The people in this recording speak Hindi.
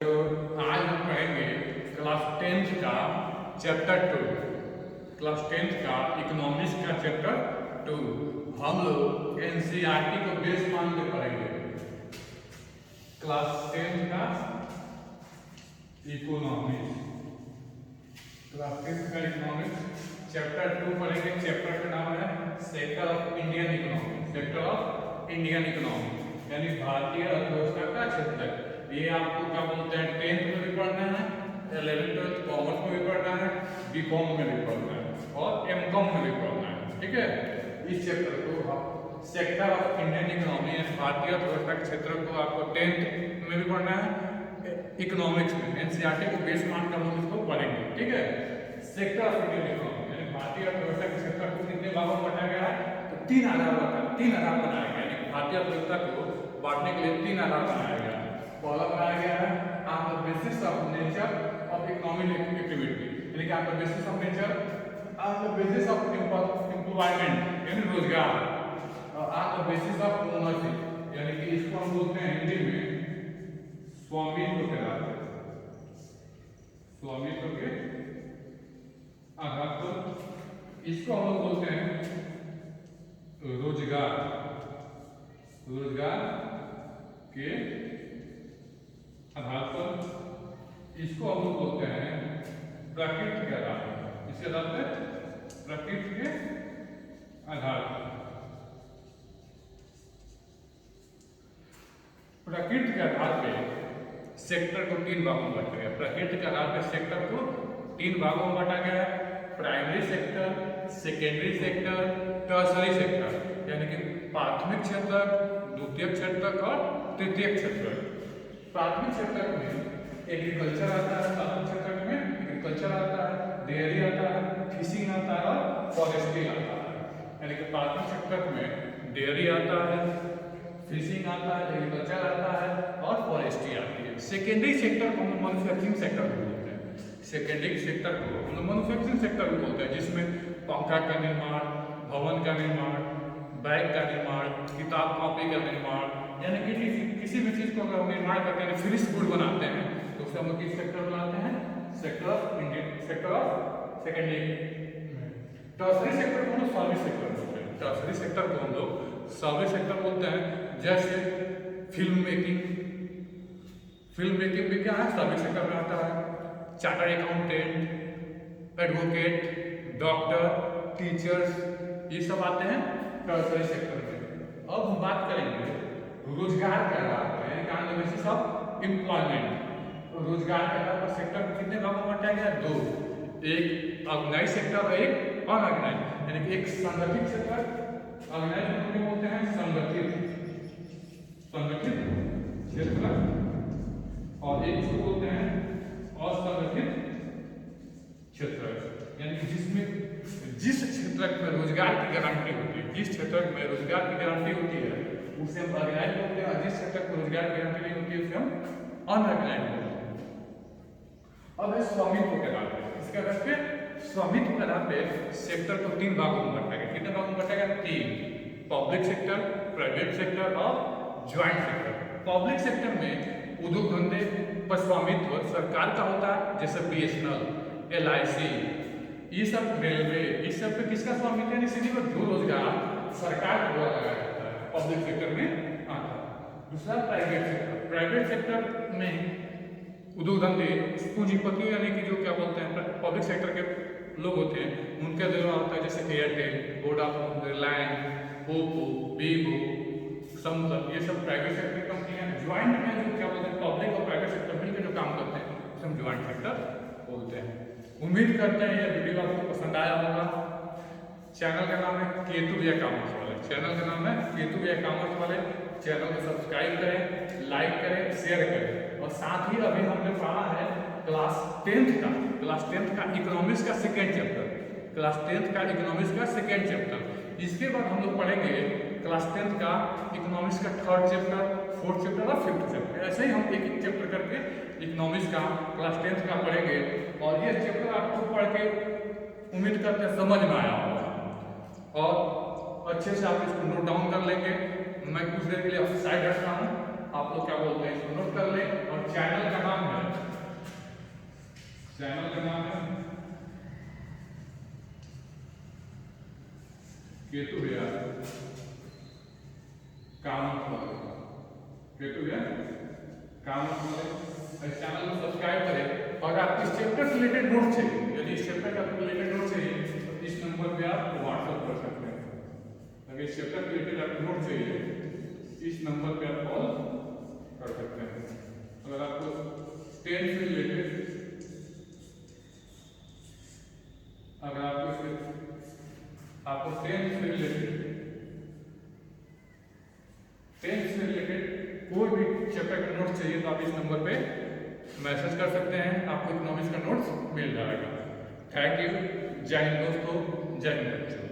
तो आज हम पढ़ेंगे क्लास 10th का चैप्टर 2। क्लास 10th का इकोनॉमिक्स का चैप्टर 2 हम लोग एनसीईआरटी को बेस मान के पढ़ेंगे। क्लास 10th का इकोनॉमिक्स, क्लास 10th का इकोनॉमिक्स चैप्टर 2 पढ़ेंगे। चैप्टर का नाम है sector of Indian economy. Sector of Indian economy यानी भारतीय अर्थव्यवस्था का क्षेत्र। ये आपको क्या बोलते हैं, 10th में भी पढ़ना है, 11th 12th कॉमर्स में भी पढ़ना है, बीकॉम में भी पढ़ना है और एमकॉम में भी पढ़ना है। ठीक है, इस चैप्टर को आप सेक्टर ऑफ इंडियन इकोनॉमी यानी भारतीय अर्थव्यवस्था के क्षेत्र को आपको 10th में भी पढ़ना है, इकोनॉमिक्स में एनसीईआरटी को बेस मान कर हम इसको पढ़ेंगे। ठीक है, सेक्टर ऑफ इंडियन इकोनॉमी यानी भारतीय अर्थव्यवस्था के क्षेत्र को कितने भागों में बांटा गया है, तो तीन आधार बनाया गया है। भारतीय अर्थव्यवस्था को बांटने के लिए तीन आधार बनाया गया है। पहला बनाया गया है on the basis of nature of economic activity यानी कि on the basis of nature, on the basis of employment यानी रोजगार, और on the basis of ownership यानी कि इसको हम बोलते हैं हिंदी में स्वामित्व के आधार पर। स्वामित्व के आधार पर इसको हम लोग बोलते हैं रोजगार। रोजगार के आधार पर इसको हम लोग बोलते हैं प्रकृति के आधार पर। इसके आधार पर प्रकृति के आधार पर, प्रकृति के आधार पे सेक्टर को तीन भागों में बांटा गया। प्रकृति के आधार पर सेक्टर को तीन भागों में बांटा गया है, primary sector, secondary sector, tertiary sector यानी कि प्राथमिक क्षेत्र, द्वितीयक क्षेत्र और तृतीयक क्षेत्र। प्राथमिक क्षेत्र में एग्रीकल्चर आता है, प्राथमिक क्षेत्र में एग्रीकल्चर आता है, डेयरी आता है, फिशिंग आता है और फॉरेस्ट्री आता है। यानी कि प्राथमिक क्षेत्र में डेयरी आता है, फिशिंग आता है, एग्रीकल्चर आता है और फॉरेस्ट्री आती है। सेकेंडरी सेक्टर को हम मैन्युफैक्चरिंग सेक्टर बोलते हैं। सेकेंडरी सेक्टर को हम मैन्युफैक्चरिंग सेक्टर बोलते हैं, जिसमें पंखा का निर्माण, भवन का निर्माण, बैग का निर्माण, किताब कॉपी का निर्माण यानी कि किसी भी चीज को अगर हम निर्माण करते हैं, फिनिश गुड बनाते हैं, तो उसे हम लोग किस सेक्टर बनाते हैं, sector of Indian, sector of secondary. Tertiary sector को हम लोग सर्विस सेक्टर बोलते हैं। टर्सरी सेक्टर को हम लोग सर्विस सेक्टर बोलते हैं। जैसे फिल्म मेकिंग, फिल्म मेकिंग भी क्या है, सर्विस सेक्टर में आता है। Chartered accountant, advocate, doctor, teachers ये सब आते हैं टर्सरी सेक्टर में। अब हम बात करेंगे रोजगार के आधार पर यानी on the basis of employment. रोजगार के आधार पर सेक्टर को कितने भागों में बांटा गया, दो, एक ऑर्गेनाइज सेक्टर और एक अनऑर्गेनाइज यानी कि एक संगठित क्षेत्र, ऑर्गेनाइज हम बोलते हैं संगठित क्षेत्र, और एक इसको बोलते हैं असंगठित क्षेत्र यानी कि जिस क्षेत्र में रोजगार की गारंटी होती है, जिस क्षेत्र में रोजगार की गारंटी होती है उसे हम ऑर्गेनाइज बोलते हैं, और जिस क्षेत्र में रोजगार की गारंटी नहीं होती है उसे हम अनऑर्गेनाइज बोलते हैं। अब है स्वामित्व के आधार पर। इसके आधार पे स्वामित्व के आधार पे सेक्टर को तीन भागों में बांटा गया। कितने भागों में बांटा गया, तीन, पब्लिक सेक्टर, प्राइवेट सेक्टर और ज्वाइंट सेक्टर। पब्लिक सेक्टर में उद्योग धंधे पर स्वामित्व सरकार का होता है, जैसे बीएसएनएल, एलआईसी, ये सब, रेलवे, इस सब पे किसका स्वामित्व है, इसीलिए जो रोजगार सरकार के द्वारा लगाया जाता है पब्लिक सेक्टर में आता है। दूसरा प्राइवेट सेक्टर। प्राइवेट सेक्टर में उद्योग धंधे पूंजीपतियों यानी कि जो क्या बोलते हैं पब्लिक सेक्टर के लोग होते हैं उनके द्वारा होता है, जैसे Airtel, Vodafone, Reliance, Oppo, Vivo, Samsung, ये सब प्राइवेट सेक्टर की कंपनियां। ज्वाइंट में जो क्या बोलते हैं पब्लिक और प्राइवेट सेक्टर मिलकर जो काम करते हैं उसे हम ज्वाइंट सेक्टर बोलते हैं। उम्मीद करते हैं यह वीडियो आपको पसंद आया होगा। चैनल का नाम है केतु भैया कॉमर्स वाले, चैनल का नाम है केतु भैया कॉमर्स वाले। चैनल को सब्सक्राइब करें, लाइक करें, शेयर करें, और साथ ही अभी हमने पढ़ा है क्लास 10th का इकोनॉमिक्स का सेकेंड चैप्टर, क्लास 10th का इकोनॉमिक्स का सेकेंड चैप्टर। इसके बाद हम लोग पढ़ेंगे क्लास 10th का इकोनॉमिक्स का थर्ड चैप्टर, फोर्थ चैप्टर और फिफ्थ चैप्टर। ऐसे ही हम एक एक चैप्टर करके इकोनॉमिक्स का क्लास 10th का पढ़ेंगे, और ये चैप्टर आपको पढ़ के उम्मीद करते हैं समझ में आया होगा और अच्छे से आप इसको नोट डाउन कर लेंगे। मैं कुछ देर के लिए साइड हटता हूँ, आप लोग क्या बोलते हैं इसको नोट कर लें। और चैनल का नाम है चैनल का नाम है केतु विहार कामत वाले, केतु विहार कामत वाले। इस चैनल को सब्सक्राइब करें, और आपको इस चैप्टर से रिलेटेड नोट चाहिए, यदि इस चैप्टर का रिलेटेड नोट चाहिए तो इस नंबर पे आप व्हाट्सएप कर सकते हैं। अगर इस चैप्टर के रिलेटेड आपको नोट चाहिए इस नंबर पे आप कॉल कर सकते हैं। अगर आपको 10 से रिलेटेड, अगर आपको 10 से रिलेटेड कोई भी चैप्टर का नोट चाहिए तो आप इस नंबर पे मैसेज कर सकते हैं, आपको इकोनॉमिक्स का नोट्स मिल जाएगा। Thank you. जय हिंद दोस्तों, जय हिंद बच्चों।